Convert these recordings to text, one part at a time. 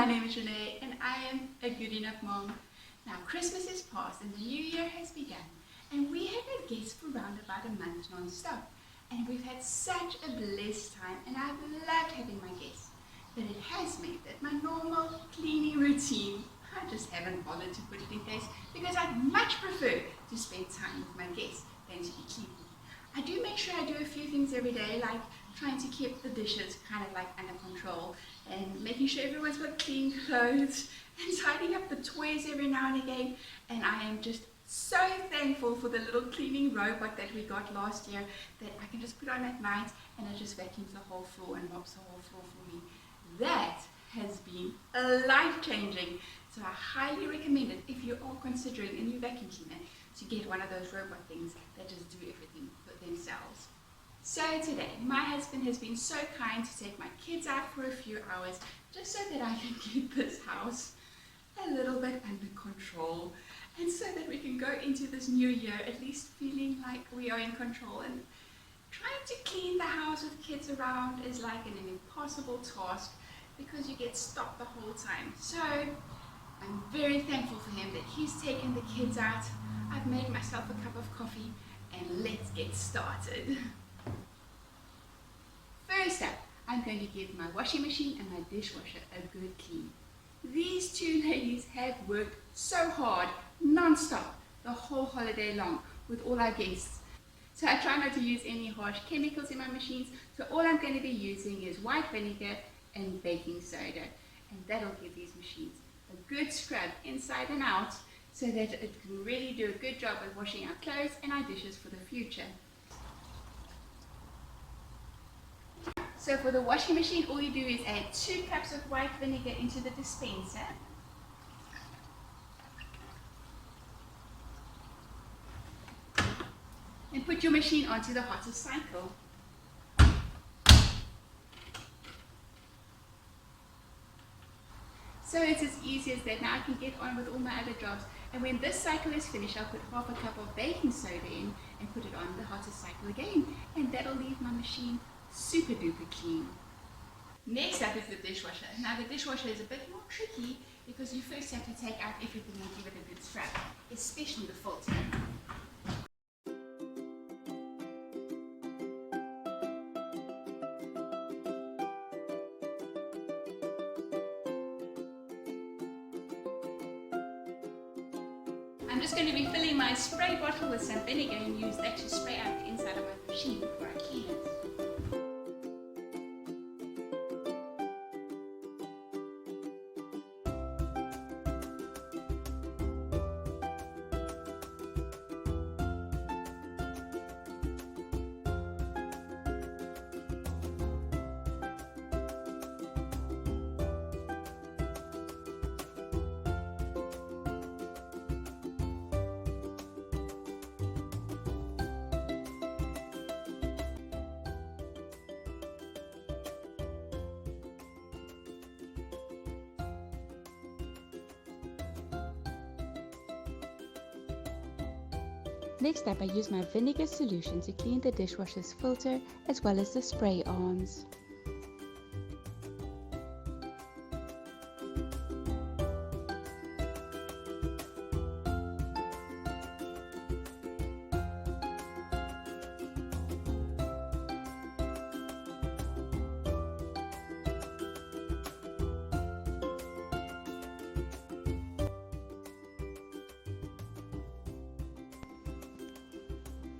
name is Renee and I am a good enough mom. Now Christmas is past and the new year has begun, and we have had guests for around about a month non-stop, and we've had such a blessed time and I've loved having my guests. But it has meant that my normal cleaning routine, I just haven't bothered to put it in place because I'd much prefer to spend time with my guests than to be cleaning. I do make sure I do a few things every day, like trying to keep the dishes kind of like under control and making sure everyone's got clean clothes and tidying up the toys every now and again. And I am just so thankful for the little cleaning robot that we got last year that I can just put on at night and it just vacuums the whole floor and mops the whole floor for me. That has been life-changing. So I highly recommend it if you are considering a new vacuum cleaner to get one of those robot things that just do everything for themselves. So today, my husband has been so kind to take my kids out for a few hours just so that I can keep this house a little bit under control and so that we can go into this new year at least feeling like we are in control. And trying to clean the house with kids around is like an impossible task because you get stopped the whole time. So I'm very thankful for him that he's taken the kids out. I've made myself a cup of coffee and let's get started. First up, I'm going to give my washing machine and my dishwasher a good clean. These two ladies have worked so hard, non-stop, the whole holiday long with all our guests. So I try not to use any harsh chemicals in my machines, so all I'm going to be using is white vinegar and baking soda. And that'll give these machines a good scrub inside and out so that it can really do a good job of washing our clothes and our dishes for the future. So for the washing machine, all you do is add 2 cups of white vinegar into the dispenser. And put your machine onto the hotter cycle. So it's as easy as that. Now I can get on with all my other jobs. And when this cycle is finished, I'll put half a cup of baking soda in and put it on the hotter cycle again. And that'll leave my machine super duper clean. Next up is the dishwasher. Now the dishwasher is a bit more tricky because you first have to take out everything and give it a good scrub, especially the filter. I'm just going to be filling my spray bottle with some vinegar and use that to spray out the inside of my machine before I clean it. Next up, I use my vinegar solution to clean the dishwasher's filter as well as the spray arms.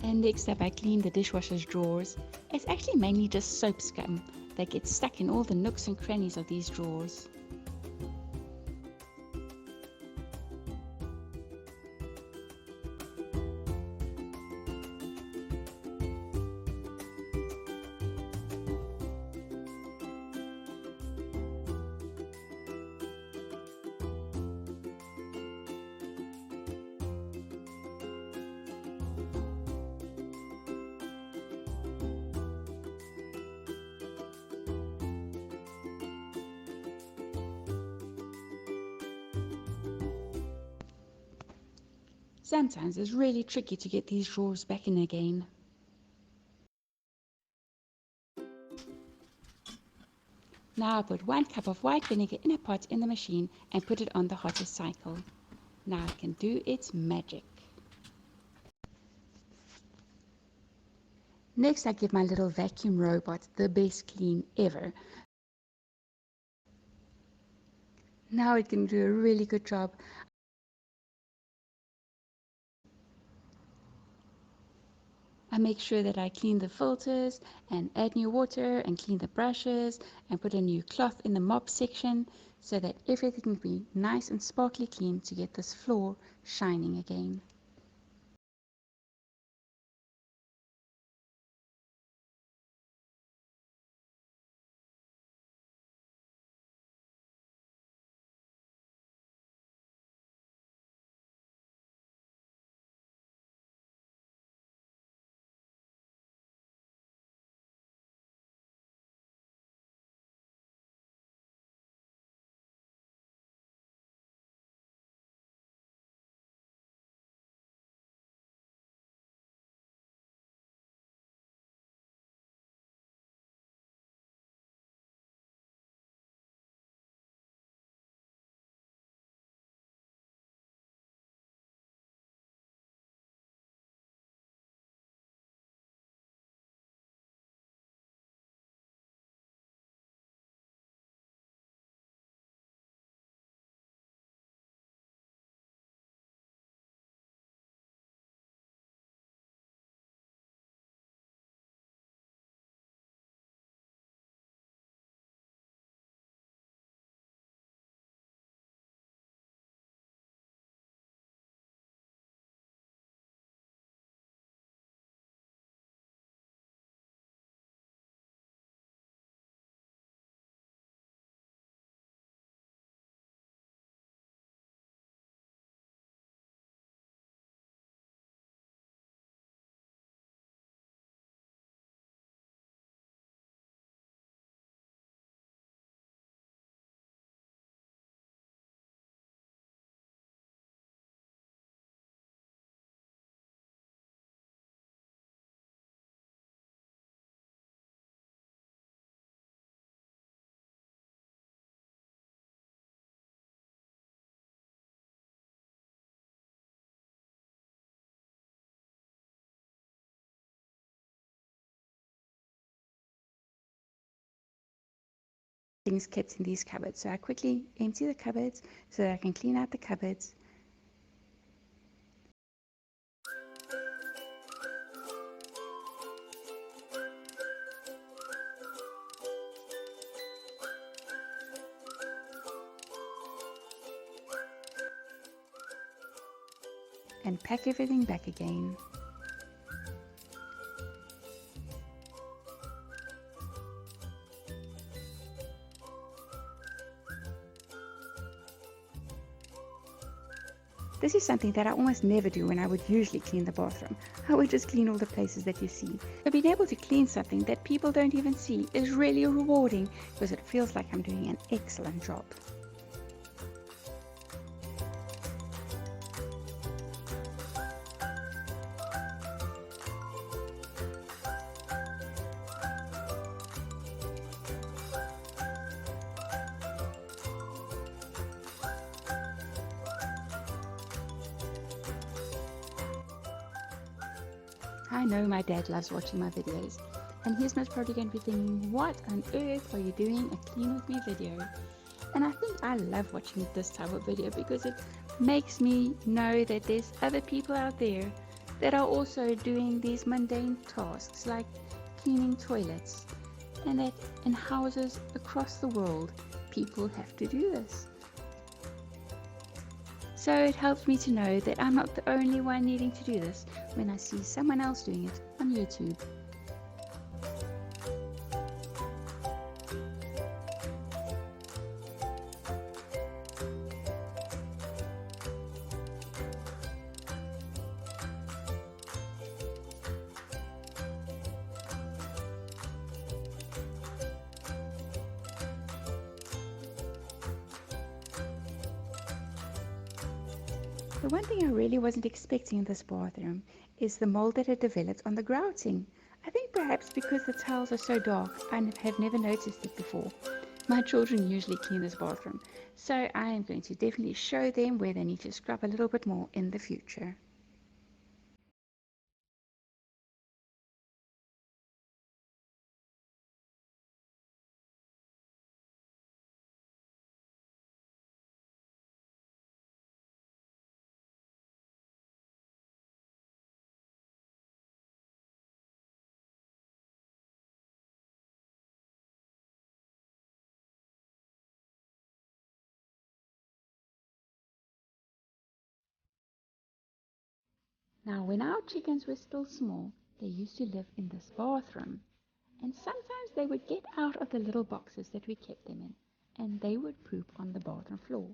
And next up, I clean the dishwasher's drawers. It's actually mainly just soap scum that gets stuck in all the nooks and crannies of these drawers. Sometimes it's really tricky to get these drawers back in again. Now I put 1 cup of white vinegar in a pot in the machine and put it on the hottest cycle. Now it can do its magic. Next I give my little vacuum robot the best clean ever. Now it can do a really good job. I make sure that I clean the filters and add new water and clean the brushes and put a new cloth in the mop section so that everything will be nice and sparkly clean to get this floor shining again. Things kept in these cupboards, so I quickly empty the cupboards so that I can clean out the cupboards. And pack everything back again. This is something that I almost never do when I would usually clean the bathroom. I would just clean all the places that you see. But being able to clean something that people don't even see is really rewarding because it feels like I'm doing an excellent job. I know my dad loves watching my videos, and he's most probably going to be thinking, what on earth are you doing a clean with me video? And I think I love watching this type of video because it makes me know that there's other people out there that are also doing these mundane tasks like cleaning toilets, and that in houses across the world people have to do this. So it helps me to know that I'm not the only one needing to do this when I see someone else doing it on YouTube. The one thing I really wasn't expecting in this bathroom is the mold that had developed on the grouting. I think perhaps because the tiles are so dark, I have never noticed it before. My children usually clean this bathroom, so I am going to definitely show them where they need to scrub a little bit more in the future. Now, when our chickens were still small, they used to live in this bathroom. And sometimes they would get out of the little boxes that we kept them in, and they would poop on the bathroom floor.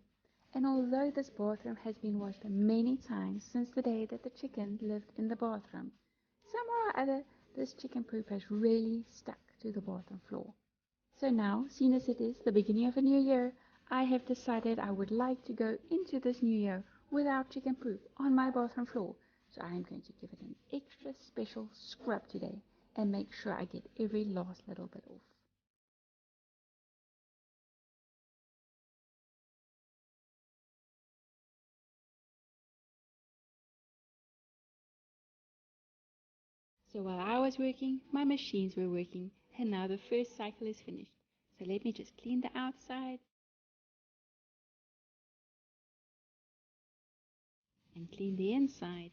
And although this bathroom has been washed many times since the day that the chicken lived in the bathroom, somehow or other this chicken poop has really stuck to the bathroom floor. So now, seeing as it is the beginning of a new year, I have decided I would like to go into this new year without chicken poop on my bathroom floor. So I am going to give it an extra special scrub today and make sure I get every last little bit off. So while I was working, my machines were working, and now the first cycle is finished. So let me just clean the outside and clean the inside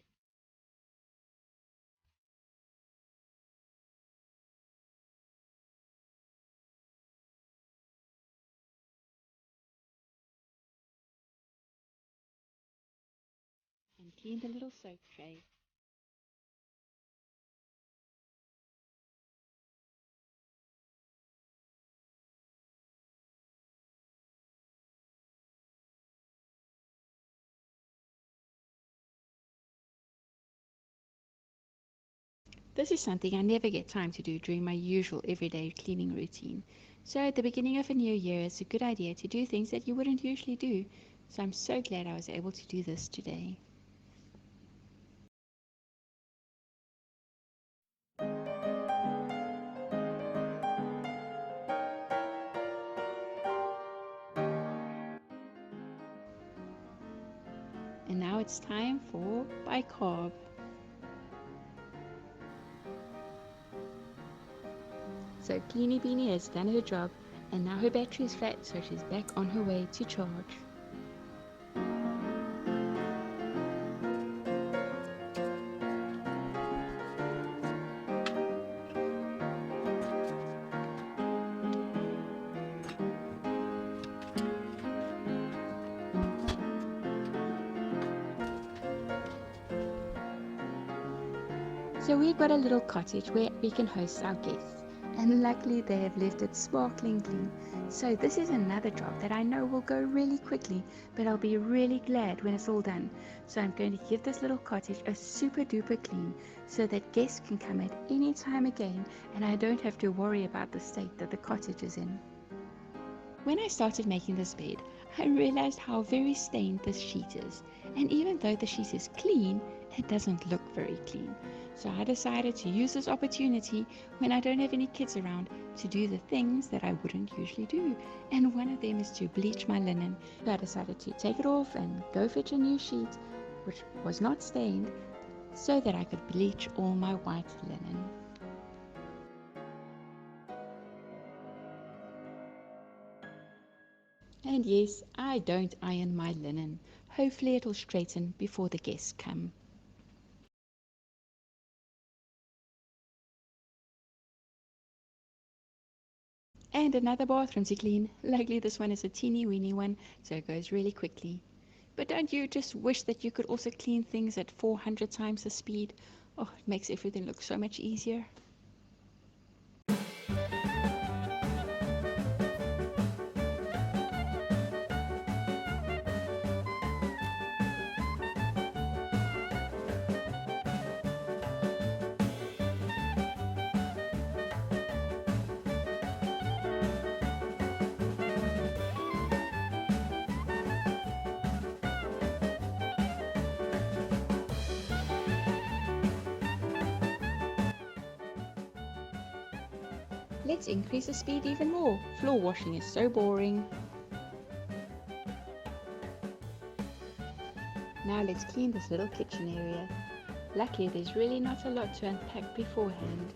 and clean the little soap tray. This is something I never get time to do during my usual everyday cleaning routine. So at the beginning of a new year, it's a good idea to do things that you wouldn't usually do. So I'm so glad I was able to do this today. And now it's time for bicarb. So Cleanie Beanie has done her job and now her battery is flat, so she's back on her way to charge. So we've got a little cottage where we can host our guests, and luckily they have left it sparkling clean. So this is another job that I know will go really quickly, but I'll be really glad when it's all done. So I'm going to give this little cottage a super duper clean so that guests can come at any time again and I don't have to worry about the state that the cottage is in. When I started making this bed, I realized how very stained this sheet is, and even though the sheet is clean, it doesn't look very clean. So I decided to use this opportunity when I don't have any kids around to do the things that I wouldn't usually do, and one of them is to bleach my linen. So I decided to take it off and go fetch a new sheet, which was not stained, so that I could bleach all my white linen. And yes, I don't iron my linen. Hopefully it'll straighten before the guests come. And another bathroom to clean. Luckily this one is a teeny weeny one, so it goes really quickly. But don't you just wish that you could also clean things at 400 times the speed? Oh, it makes everything look so much easier. Let's increase the speed even more. Floor washing is so boring. Now let's clean this little kitchen area. Luckily there's really not a lot to unpack beforehand.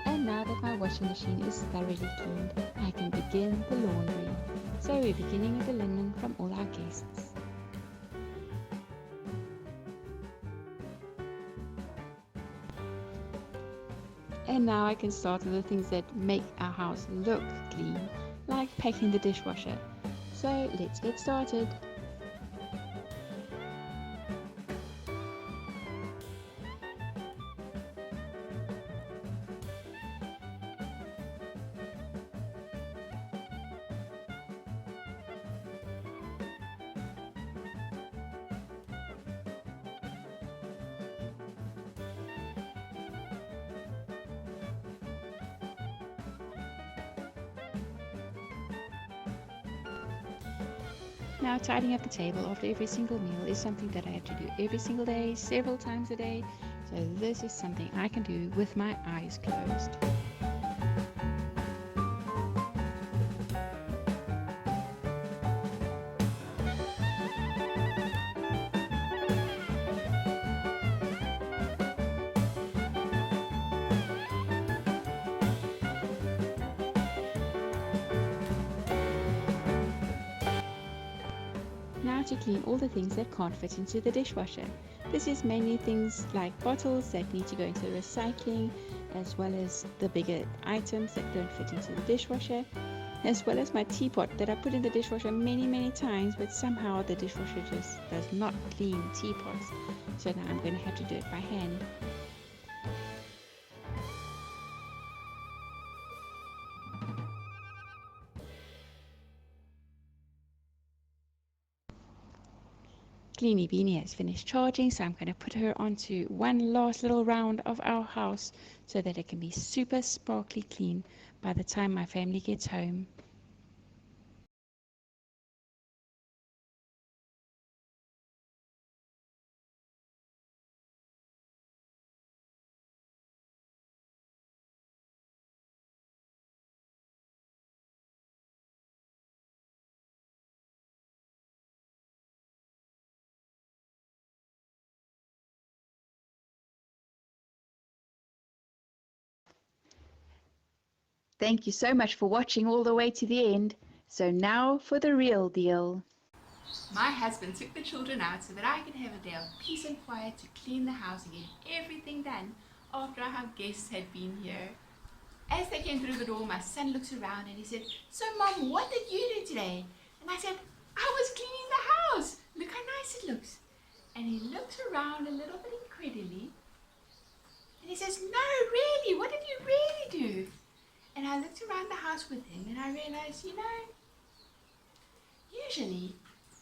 And now that my washing machine is thoroughly cleaned, I can begin the laundry. So we're beginning with the linen from all our guests. And now I can start with the things that make our house look clean, like packing the dishwasher. So let's get started. Now tidying up the table after every single meal is something that I have to do every single day, several times a day. So this is something I can do with my eyes closed. Now to clean all the things that can't fit into the dishwasher. This is mainly things like bottles that need to go into recycling, as well as the bigger items that don't fit into the dishwasher, as well as my teapot that I put in the dishwasher many times, but somehow the dishwasher just does not clean teapots. So now I'm going to have to do it by hand. Cleanie Beanie has finished charging, so I'm going to put her onto one last little round of our house so that it can be super sparkly clean by the time my family gets home. Thank you so much for watching all the way to the end. So now for the real deal. My husband took the children out so that I could have a day of peace and quiet to clean the house and get everything done after our guests had been here. As they came through the door, my son looks around and he said, "So Mom, what did you do today?" And I said, "I was cleaning the house. Look how nice it looks." And he looks around a little bit incredulously and he says, "No, really, what did you really do?" And I looked around the house with him and I realized, usually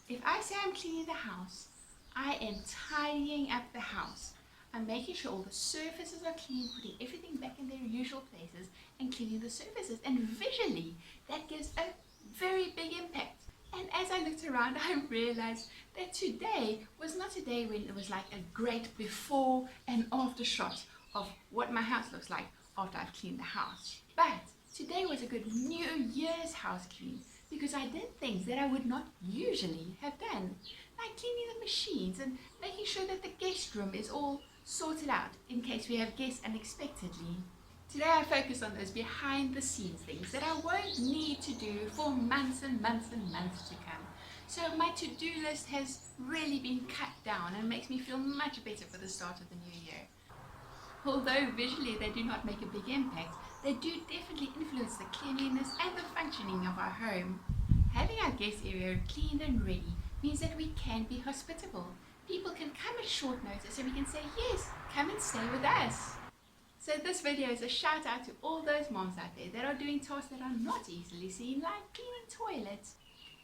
if I say I'm cleaning the house, I am tidying up the house. I'm making sure all the surfaces are clean, putting everything back in their usual places and cleaning the surfaces. And visually, that gives a very big impact. And as I looked around, I realized that today was not a day when it was like a great before and after shot of what my house looks like after I've cleaned the house. But Today was a good New Year's house clean because I did things that I would not usually have done, like cleaning the machines and making sure that the guest room is all sorted out in case we have guests unexpectedly. Today I focused on those behind the scenes things that I won't need to do for months and months and months to come. So my to-do list has really been cut down and makes me feel much better for the start of the new year. Although visually they do not make a big impact, they do definitely influence the cleanliness and the functioning of our home. Having our guest area cleaned and ready means that we can be hospitable. People can come at short notice and we can say, yes, come and stay with us. So this video is a shout out to all those moms out there that are doing tasks that are not easily seen, like cleaning toilets,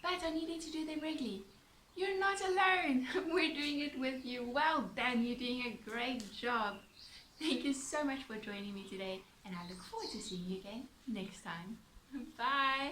but are needing to do them regularly. You're not alone. We're doing it with you. Well done. You're doing a great job. Thank you so much for joining me today, and I look forward to seeing you again next time. Bye.